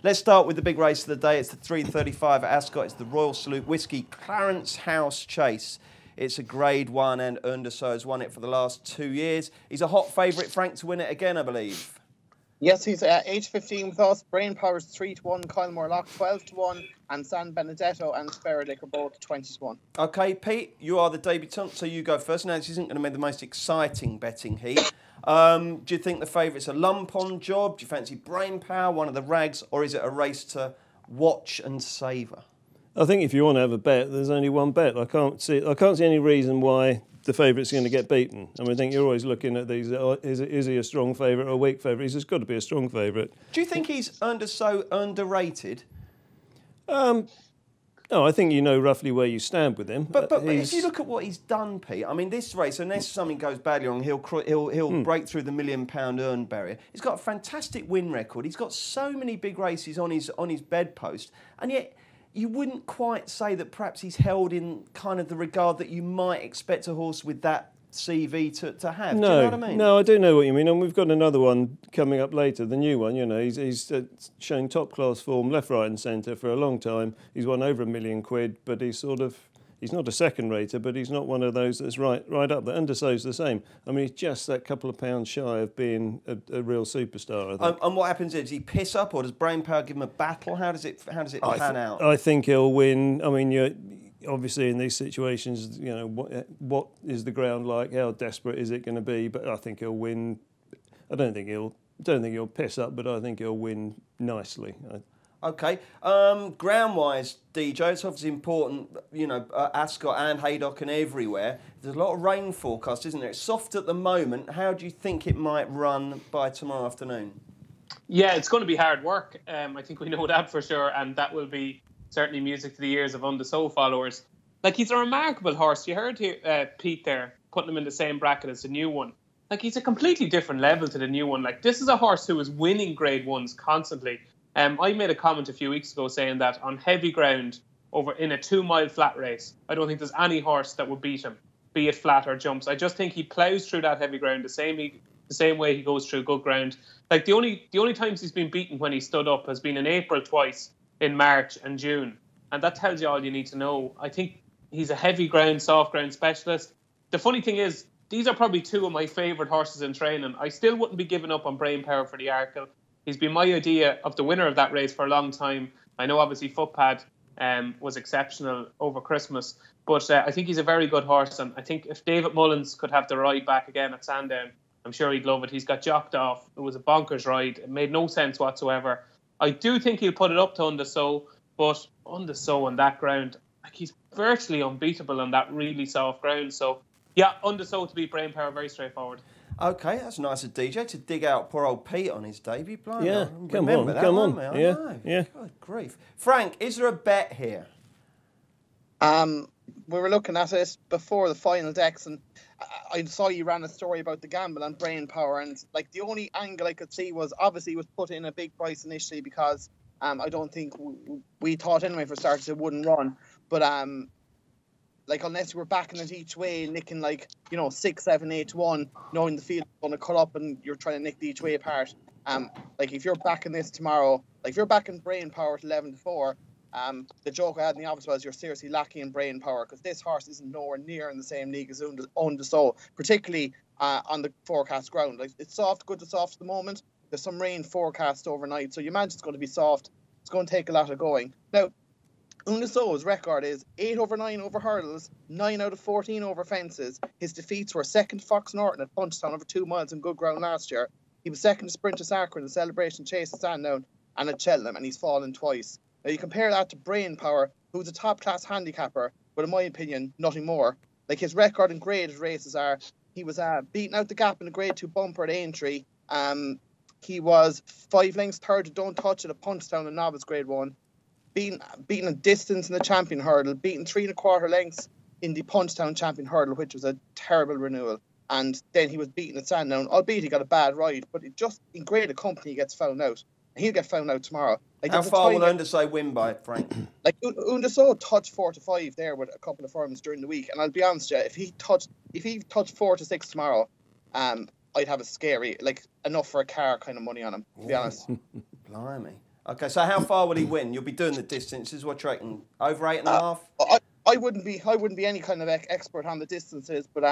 Let's start with the big race of the day. It's the 3:35 at Ascot. It's the Royal Salute Whisky Clarence House Chase. It's a Grade 1 and Underso has won it for the last 2 years. He's a hot favourite, Frank, to win it again, I believe. Yes, he's age 15 with us. Brain Power's 3-1, Kyle Morlock 12-1, and San Benedetto and Speradick are both 20-1. Okay, Pete, you are the debutant, so you go first. Now, this isn't going to be the most exciting betting heat. Do you think the favourite's a lump-on job? Do you fancy Brain Power, one of the rags, or is it a race to watch and savour? I think if you want to have a bet, there's only one bet. I can't see any reason why the favourite's going to get beaten. I mean, I think you're always looking at these. Is he a strong favourite or a weak favourite? He's just got to be a strong favourite. Do you think he's so underrated? No, I think you know roughly where you stand with him. But if you look at what he's done, Pete, I mean, this race, unless something goes badly wrong, he'll break through the £1 million earn barrier. He's got a fantastic win record. He's got so many big races on his bedpost, and yet you wouldn't quite say that perhaps he's held in kind of the regard that you might expect a horse with that CV to have. No, do you know what I mean? No, I do know what you mean. And we've got another one coming up later, the new one. You know, he's shown top-class form, left, right and centre for a long time. He's won over £1 million, but he's not a second-rater, but he's not one of those that's right up there. Underso's the same. I mean, he's just that couple of pounds shy of being a real superstar, I think. And what happens is, does he piss up, or does Brain Power give him a battle? How does it pan out? I think he'll win. I mean, obviously in these situations, you know, what is the ground like? How desperate is it going to be? But I think he'll win. I don't think he'll piss up, but I think he'll win nicely. Okay. Ground-wise, DJ, it's obviously important, you know, Ascot and Haydock and everywhere. There's a lot of rain forecast, isn't there? It's soft at the moment. How do you think it might run by tomorrow afternoon? Yeah, it's going to be hard work. I think we know that for sure, and that will be certainly music to the ears of Underso followers. Like, he's a remarkable horse. You heard Pete there putting him in the same bracket as the new one. Like, he's a completely different level to the new one. Like, this is a horse who is winning Grade 1s constantly. I made a comment a few weeks ago saying that on heavy ground over in a 2-mile flat race, I don't think there's any horse that would beat him, be it flat or jumps. I just think he ploughs through that heavy ground the same way he goes through good ground. Like, the only times he's been beaten when he stood up has been in April twice, in March and June. And that tells you all you need to know. I think he's a heavy ground, soft ground specialist. The funny thing is, these are probably two of my favourite horses in training. I still wouldn't be giving up on Brain Power for the Arkle. He's been my idea of the winner of that race for a long time. I know obviously Footpad was exceptional over Christmas, but I think he's a very good horse. And I think if David Mullins could have the ride back again at Sandown, I'm sure he'd love it. He's got jocked off. It was a bonkers ride. It made no sense whatsoever. I do think he'll put it up to Underso, but Underso on that ground, like, he's virtually unbeatable on that really soft ground. So, yeah, Underso to beat Brain Power, very straightforward. Okay, that's nice of DJ to dig out poor old Pete on his debut. Blimey, yeah, come on. Yeah. Good grief. Frank, is there a bet here? We were looking at it before the final decks, and I saw you ran a story about the gamble on Brain Power, and like the only angle I could see was obviously it was put in a big price initially because I don't think we thought anyway for starters it wouldn't run, but like unless you were backing it each way, nicking 6, 7, 8 to 1, knowing the field's going to cut up and you're trying to nick the each way apart. Like if you're backing this tomorrow, like if you're backing Brain Power at 11 to 4. The joke I had in the office was you're seriously lacking in Brain Power because this horse isn't nowhere near in the same league as Underso, particularly on the forecast ground. Like, it's soft, good to soft at the moment. There's some rain forecast overnight, so you imagine it's going to be soft. It's going to take a lot of going. Now, Underso's record is 8 over 9 over hurdles, 9 out of 14 over fences. His defeats were second to Fox Norton at Punchestown over 2 miles in good ground last year. He was second to Sprinter Sacre in the Celebration Chase at Sandown and at Cheltenham, and he's fallen twice. Now, you compare that to Brain Power, who's a top-class handicapper, but in my opinion, nothing more. Like, his record in graded races are, he was beaten out the gap in the Grade 2 bumper at Aintree. He was 5 lengths third to Don't Touch it at Punchestown in Novice Grade 1. Beaten a distance in the Champion Hurdle, beaten 3 1/4 lengths in the Punchestown Champion Hurdle, which was a terrible renewal. And then he was beaten at Sandown, albeit he got a bad ride, but it just, in graded company, he gets found out. He'll get found out tomorrow. Like, how far will Underso win by, Frank? Like, Underso touched 4 to 5 there with a couple of firms during the week, and I'll be honest with you, if he touched 4 to 6 tomorrow, I'd have a scary, like, enough for a car kind of money on him, to be honest. Blimey. Okay, so how far will he win? You'll be doing the distances. What do you reckon? Over 8.5? I wouldn't be any kind of expert on the distances, but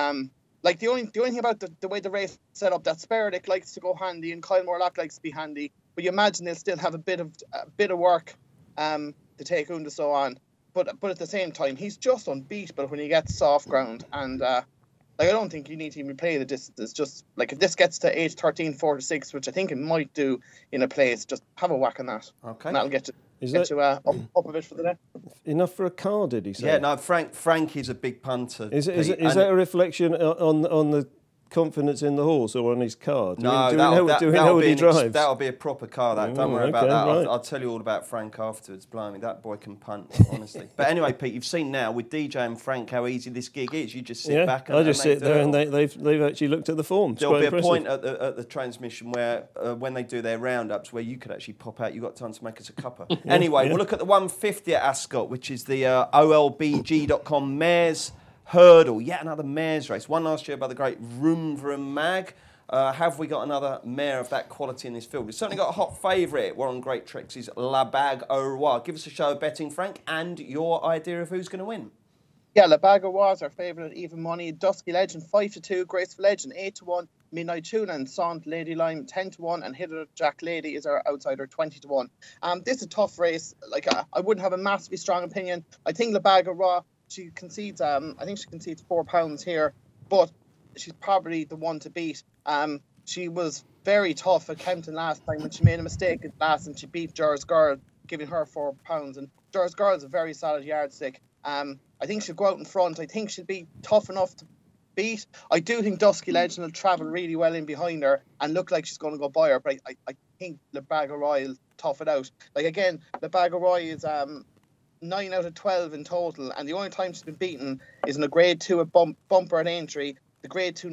like the only thing about the way the race is set up, that Sperdick likes to go handy and Kyle Morlock likes to be handy, but you imagine they'll still have a bit of work to take Undeso on. But at the same time, he's just unbeatable when he gets soft ground, and like I don't think you need to even play the distances. Just like if this gets to 8:13, 4-6, which I think it might do in a place, just have a whack on that. Okay, and that'll get you up a bit for the day. Enough for a car, did he say? Yeah, no, Frank is a big punter. Is that a reflection on the confidence in the horse or on his car? Do we know what he drives? That'll be a proper car, that. Don't worry about that. Right. I'll tell you all about Frank afterwards. Blimey, that boy can punt, honestly. But anyway, Pete, you've seen now with DJ and Frank how easy this gig is. You just sit back and I just sit there and they've actually looked at the form. There'll be a point at the transmission where when they do their roundups where you could actually pop out. You've got time to make us a cuppa. Anyway, we'll look at the 150 at Ascot, which is the olbg.com Mares Hurdle. Yet another mares race. Won last year by the great Vroom Vroom Mag. Have we got another mare of that quality in this field? We've certainly got a hot favourite. We're on Great Tricks' La Bague au Roi. Give us a show of betting, Frank, and your idea of who's going to win. Yeah, La Bague au Roi is our favourite at even money. Dusky Legend 5-2, Graceful Legend 8-1, Midnight Tuna and Sant Lady Lime 10-1, and Hitter Jack Lady is our outsider 20-1. This is a tough race. Like I wouldn't have a massively strong opinion. I think La Bague au Roi, she concedes. I think she concedes £4 here, but she's probably the one to beat. She was very tough at Kempton last time when she made a mistake at last and she beat Jers Girl, giving her £4. And Jers Girl is a very solid yardstick. I think she'll go out in front. I think she'll be tough enough to beat. I do think Dusky Legend will travel really well in behind her and look like she's going to go by her, but I think Le Bague au Roi will tough it out. Like again, Le Bague au Roi is 9 out of 12 in total, and the only time she's been beaten is in a Grade 2 at Bumper at Aintree, the Grade 2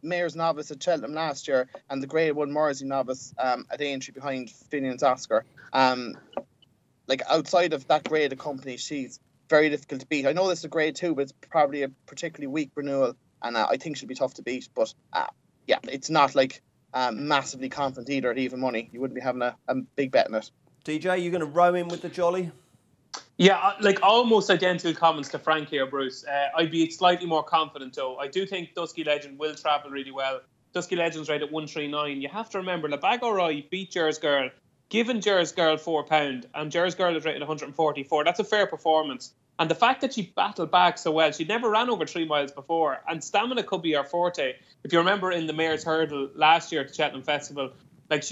Mayor's Novice at Cheltenham last year, and the Grade 1 Mersey Novice at Aintree behind Finian's Oscar. Like outside of that grade of company, she's very difficult to beat. I know this is a Grade 2, but it's probably a particularly weak renewal, and I think she'll be tough to beat. But yeah, it's not like massively confident either at even money. You wouldn't be having a big bet in it. DJ, you going to row in with the jolly? Yeah, like almost identical comments to Frank here, Bruce. I'd be slightly more confident, though. I do think Dusky Legend will travel really well. Dusky Legend's rated at 139. You have to remember, La Bague au Roi beat Jers Girl, given Jers Girl £4, and Jers Girl is rated 144. That's a fair performance. And the fact that she battled back so well, she never ran over 3 miles before, and stamina could be her forte. If you remember in the Mares Hurdle last year at the Cheltenham Festival, like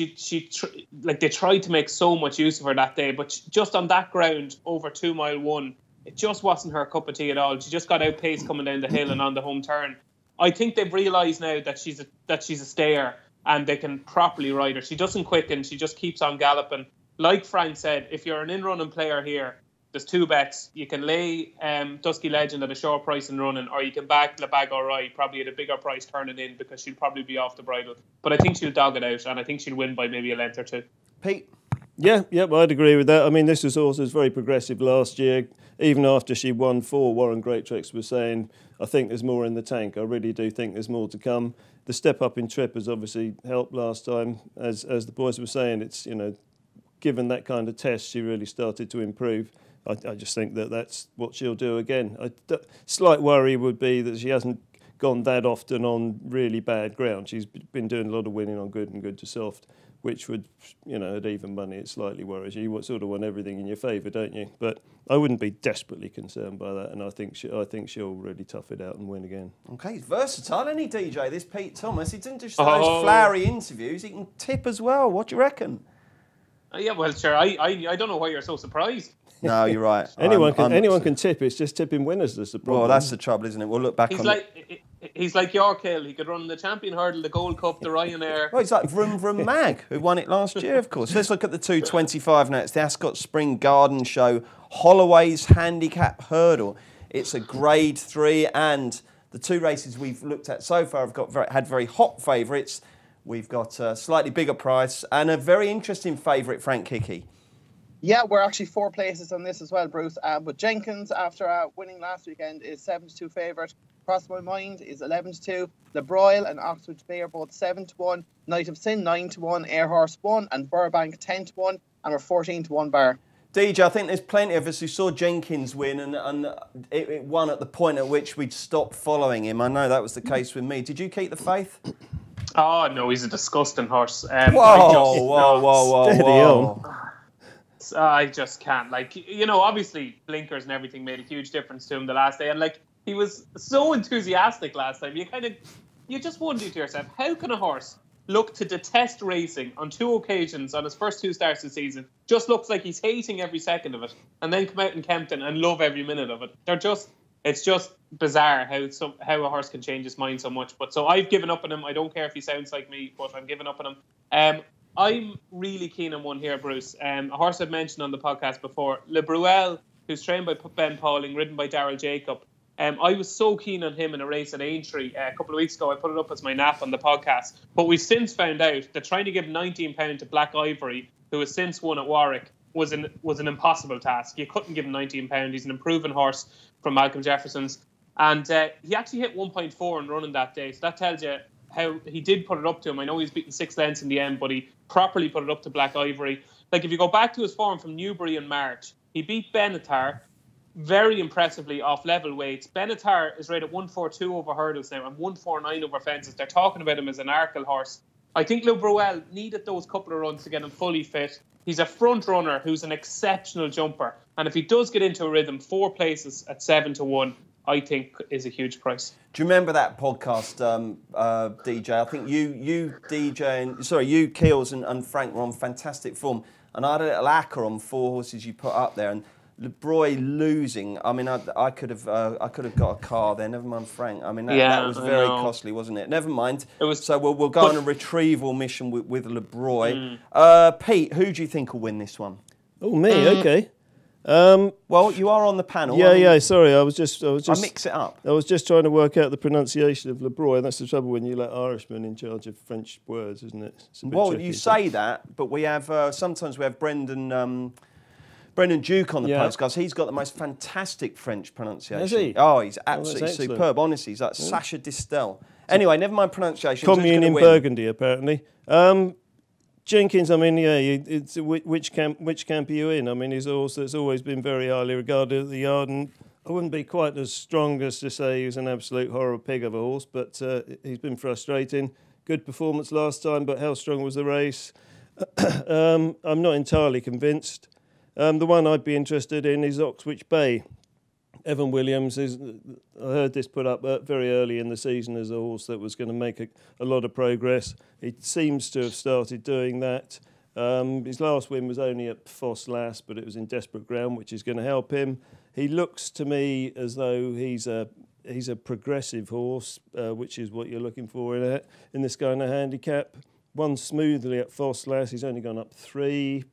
they tried to make so much use of her that day, but just on that ground over 2 mile one, it just wasn't her cup of tea at all. She just got outpaced coming down the hill and on the home turn. I think they've realised now that she's a stayer and they can properly ride her. She doesn't quicken, she just keeps on galloping. Like Frank said, if you're an in-running player here, there's 2 bets. You can lay Dusky Legend at a short price in running, or you can back La Bague au Roi probably at a bigger price turning in, because she'll probably be off the bridle. But I think she'll dog it out, and I think she'll win by maybe a length or 2. Pete? Yeah, I'd agree with that. I mean, this was also very progressive last year. Even after she won 4, Warren Great Tricks was saying, I think there's more in the tank. I really do think there's more to come. The step up in trip has obviously helped last time. As the boys were saying, it's, given that kind of test, she really started to improve. I just think that's what she'll do again. Slight worry would be that she hasn't gone that often on really bad ground. She's been doing a lot of winning on good and good to soft, which would, at even money, it slightly worries you. You sort of want everything in your favour, don't you? But I wouldn't be desperately concerned by that, and I think she'll really tough it out and win again. Okay, he's versatile, isn't he, DJ? This Pete Thomas. He didn't just those flowery interviews. He can tip as well. What do you reckon? Yeah, well, sure. I don't know why you're so surprised. No, you're right. anyone can tip. It's just tipping winners that's the problem. Well, that's the trouble, isn't it? We'll look back He's like Yorkhill. He could run the Champion Hurdle, the Gold Cup, the Ryanair. Well, he's like Vroom Vroom Mag, who won it last year, of course. Let's look at the 225 now. It's the Ascot Spring Garden Show, Holloway's Handicap Hurdle. It's a Grade 3, and the 2 races we've looked at so far have had very hot favourites. We've got a slightly bigger price and a very interesting favourite, Frank Hickey. Yeah, we're actually 4 places on this as well, Bruce. But Jenkins, after winning last weekend, is 7-2 favourite. Cross My Mind is 11-2. Le Broil and Oxford Bay are both 7-1. Night of Sin 9-1. Air Horse 1 and Burbank 10-1. and we're 14 to 1 bar. DJ, I think there's plenty of us who saw Jenkins win and it won at the point at which we'd stopped following him. I know that was the case with me. Did you keep the faith? Oh, no, he's a disgusting horse. Whoa. I just can't. Like, you know, obviously blinkers and everything made a huge difference to him the last day. And, like, he was so enthusiastic last time. You just wonder to yourself, how can a horse look to detest racing on 2 occasions on his first 2 starts of the season, just looks like he's hating every second of it, and then come out in Kempton and love every minute of it? It's just bizarre how a horse can change his mind so much. But so I've given up on him. I don't care if he sounds like me, but I'm giving up on him. I'm really keen on one here, Bruce. A horse I've mentioned on the podcast before, Le Bruel, who's trained by Ben Pauling, ridden by Daryl Jacob. I was so keen on him in a race at Aintree a couple of weeks ago. I put it up as my nap on the podcast. But we've since found out that trying to give £19 to Black Ivory, who has since won at Warwick, was an impossible task. You couldn't give him £19. He's an improving horse from Malcolm Jefferson's. And he actually hit 1.4 in running that day. So that tells you how he did put it up to him. I know he's beaten 6 lengths in the end, but he properly put it up to Black Ivory. Like, if you go back to his form from Newbury in March, he beat Benatar very impressively off level weights. Benatar is rated 142 over hurdles now and 149 over fences. They're talking about him as an Arkle horse. I think Le Bruel needed those couple of runs to get him fully fit. He's a front runner who's an exceptional jumper. And if he does get into a rhythm, 4 places at 7 to 1, I think is a huge price. Do you remember that podcast, DJ? I think you Keels and Frank were on fantastic form. And I had a little acca on 4 horses you put up there. And Le Broy losing. I mean, I could have got a car there. Never mind Frank. I mean, that was very costly, wasn't it? Never mind. It was. So we'll go on a retrieval mission with Le Broy. Pete, who do you think will win this one? Oh, me. Okay. Well, you are on the panel. Yeah. Sorry, I was just. I mix it up. I was just trying to work out the pronunciation of Le Broy. That's the trouble when you let Irishmen in charge of French words, isn't it? Well, tricky, you say that, but we have sometimes we have Brendan Duke on the podcast. He's got the most fantastic French pronunciation. Has he? Oh, he's absolutely superb. Honestly, he's like Sacha Distel. Anyway, never mind pronunciation. Commune in Burgundy, apparently. Jenkins, I mean, it's which camp are you in? I mean, he's a horse that's always been very highly regarded at the yard, and I wouldn't be quite as strong as to say he was an absolute horror pig of a horse, but he's been frustrating. Good performance last time, but how strong was the race? I'm not entirely convinced. The one I'd be interested in is Oxwich Bay. Evan Williams I heard this put up very early in the season as a horse that was going to make a lot of progress. He seems to have started doing that. His last win was only at Foss Lass, but it was in desperate ground, which is going to help him. He looks to me as though he's a progressive horse, which is what you're looking for in this kind of handicap. Won smoothly at Foss Lass. He's only gone up 3.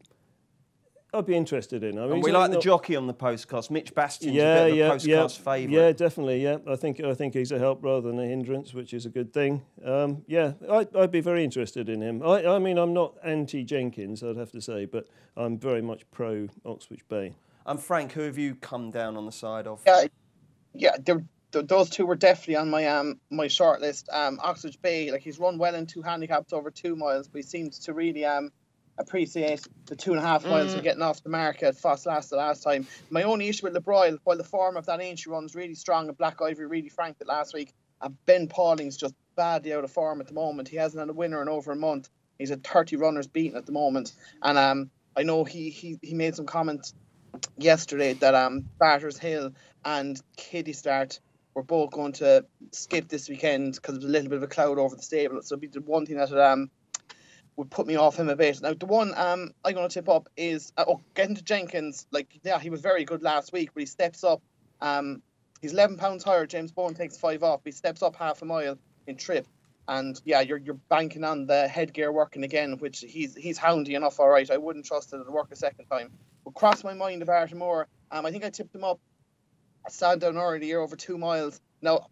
I'd be interested in. I mean, and we like the jockey on the postcast, Mitch Bastian's a bit of a postcast favourite. Yeah, definitely. Yeah, I think he's a help rather than a hindrance, which is a good thing. I'd be very interested in him. I mean, I'm not anti-Jenkins, I'd have to say, but I'm very much pro Oxwich Bay. And Frank, who have you come down on the side of? Yeah, those two were definitely on my short list. Oxwich Bay, like, he's run well in 2 handicaps over 2 miles, but he seems to really appreciate the 2.5 miles for getting off the mark at Foss Lass the last time. My only issue with Le Broil, while the form of that Aintree run is really strong and Black Ivory really franked it last week, Ben Pauling's just badly out of form at the moment. He hasn't had a winner in over a month. He's at 30 runners beaten at the moment. And I know he made some comments yesterday that Batters Hill and Kiddie Start were both going to skip this weekend because there was a little bit of a cloud over the stable. So it'd be the one thing that would put me off him a bit. Now, the one I'm going to tip up is getting to Jenkins. He was very good last week, but he steps up. He's 11 pounds higher. James Bowen takes 5 off. He steps up half a mile in trip. And you're banking on the headgear working again, which he's houndy enough, all right. I wouldn't trust it to work a second time. But cross my mind of Artemore. I think I tipped him up a Sandown earlier over 2 miles. Now,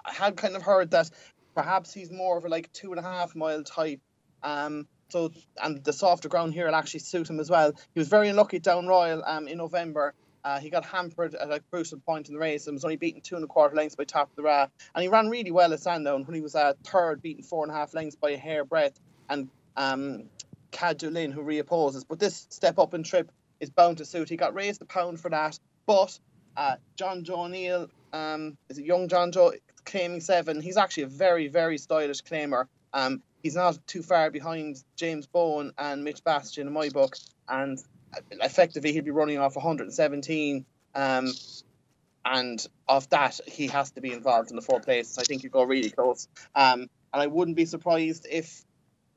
I had kind of heard that perhaps he's more of a 2.5 mile type. And the softer ground here will actually suit him as well. He was very unlucky down Royal in November. He got hampered at a crucial point in the race and was only beaten 2.25 lengths by Top of the Ra. And he ran really well at Sandown when he was third, beaten 4.5 lengths by a hair breadth. And Cadulin, who reopposes. But this step up and trip is bound to suit. He got raised £1 for that. But John Joe O'Neill, is it young John Joe, claiming 7. He's actually a very, very stylish claimer. He's not too far behind James Bowen and Mitch Bastian in my book. And effectively, he'll be running off 117. And off that, he has to be involved in the 4 places. I think he'll go really close. And I wouldn't be surprised if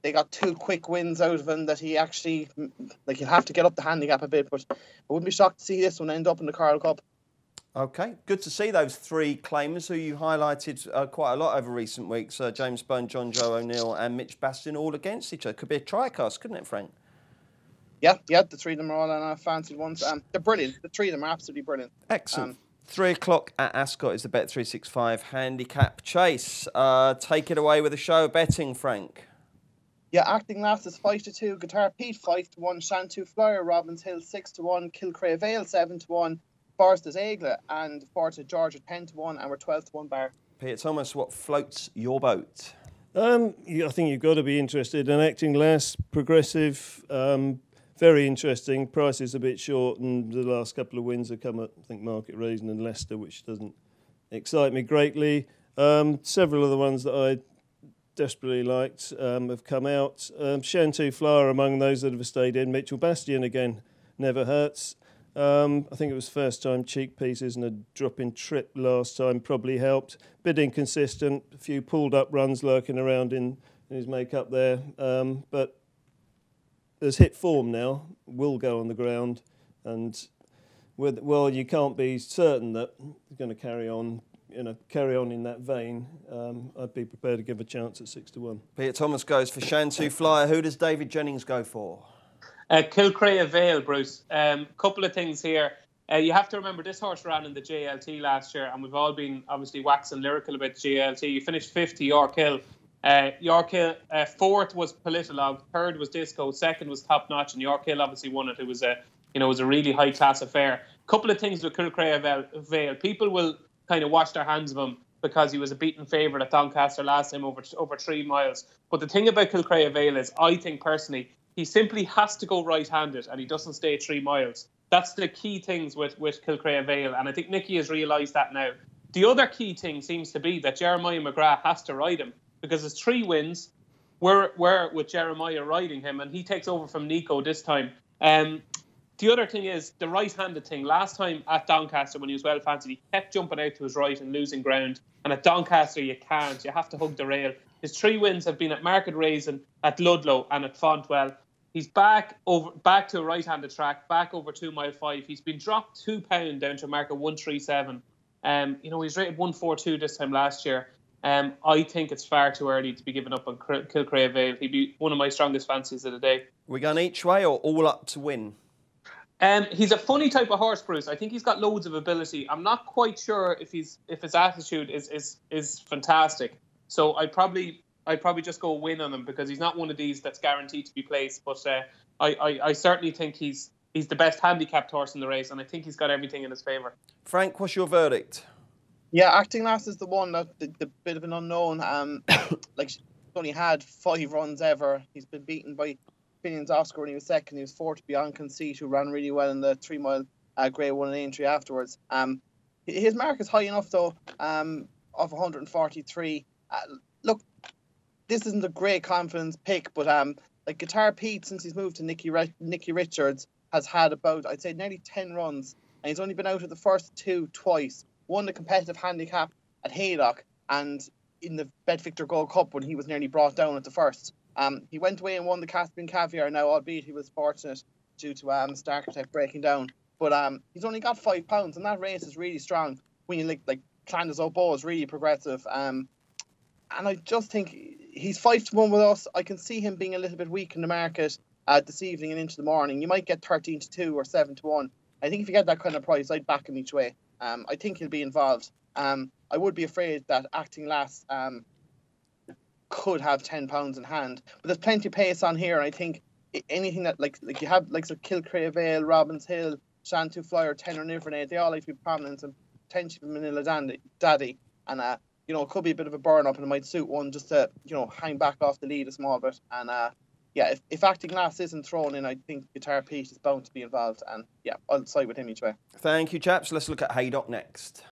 they got 2 quick wins out of him, that he actually, he'll have to get up the handicap a bit. But I wouldn't be shocked to see this one end up in the Carl Cup. Okay, good to see those 3 claimers who you highlighted quite a lot over recent weeks. James Bone, John Joe O'Neill and Mitch Bastian all against each other. Could be a tricast, couldn't it, Frank? Yeah, the 3 of them are all on our fancied ones. They're brilliant. The 3 of them are absolutely brilliant. Excellent. 3 o'clock at Ascot is the Bet365 handicap chase. Take it away with a show of betting, Frank. Yeah, Acting Last is 5-2, Guitar Pete 5-1, Shantou Flyer, Robbins Hill 6-1, Kilcrea Vale 7-1, Forest is Aigle and Forest Georgia 10-1, and we're 12-1 bar. Peter Thomas, what floats your boat? I think you've got to be interested in Acting Last, progressive, very interesting. Price is a bit short, and the last couple of wins have come at, I think, Market Raisin and Leicester, which doesn't excite me greatly. Several of the ones that I desperately liked have come out. Shantou Flower among those that have stayed in. Mitchell Bastian again, never hurts. I think it was first time cheek pieces and a drop in trip last time probably helped. Bit inconsistent, a few pulled up runs lurking around in his makeup there. But has hit form now, will go on the ground, and you can't be certain that he's going to carry on in that vein. I'd be prepared to give a chance at 6-1. Peter Thomas goes for Shantou Flyer. Who does David Jennings go for? Kilcrea Vale, Bruce. Couple of things here. You have to remember this horse ran in the JLT last year, and we've all been obviously waxing lyrical about the JLT. You finished 5th to York Hill. York Hill, 4th was Politolog, 3rd was Disco, 2nd was Top Notch, and York Hill obviously won it. It was a really high class affair. Couple of things with Kilcrea Vale. People will kind of wash their hands of him because he was a beaten favourite at Doncaster last time over 3 miles. But the thing about Kilcrea Vale is, I think personally, he simply has to go right-handed and he doesn't stay 3 miles. That's the key things with Kilcrea Vale, and I think Nicky has realised that now. The other key thing seems to be that Jeremiah McGrath has to ride him, because his 3 wins were with Jeremiah riding him, and he takes over from Nico this time. The other thing is the right-handed thing. Last time at Doncaster, when he was well fancied, he kept jumping out to his right and losing ground. And at Doncaster, you can't. You have to hug the rail. His 3 wins have been at Market Raisin, at Ludlow, and at Fontwell. He's back to a right-handed track, back over 2 mile 5. He's been dropped £2 down to a mark of 137. He's rated 142 this time last year. I think it's far too early to be giving up on Kilcrea Vale. He'd be one of my strongest fancies of the day. We going each way or all up to win? He's a funny type of horse, Bruce. I think he's got loads of ability. I'm not quite sure if his attitude is fantastic. So I'd probably just go win on him, because he's not one of these that's guaranteed to be placed. But I certainly think he's the best handicapped horse in the race, and I think he's got everything in his favour. Frank, what's your verdict? Yeah, Acting Last is the one, that the bit of an unknown. She's only had 5 runs ever. He's been beaten by Finian's Oscar when he was 2nd. He was 4th beyond Conceit, who ran really well in the 3 mile Grade 1 and entry afterwards. His mark is high enough though, of 143. Look, this isn't a great confidence pick, but Guitar Pete, since he's moved to Nicky Richards, has had about, I'd say, nearly 10 runs, and he's only been out of the first 2 twice. Won the competitive handicap at Haydock, and in the Bedfixter Gold Cup when he was nearly brought down at the first. He went away and won the Caspian Caviar now, albeit he was fortunate due to Starkitect breaking down. But he's only got £5, and that race is really strong. When you like Clandis O'Boe is really progressive. And I just think he's 5-1 with us. I can see him being a little bit weak in the market this evening and into the morning. You might get 13-2 or 7-1. I think if you get that kind of price, I'd back him each way. I think he'll be involved. I would be afraid that Acting Last could have £10 in hand, but there's plenty of pace on here. And I think anything that like you have so Kilcrea Vale, Robbins Hill, Shantou Flyer, Tenor Nivernais, they all like to be prominent, and potentially Manila Daddy. And it could be a bit of a burn up, and it might suit one just to hang back off the lead a small bit. And yeah, if Acting Lass isn't thrown in, I think Guitar Pete is bound to be involved. And yeah, I'll side with him each way. Thank you, chaps. Let's look at Haydock next.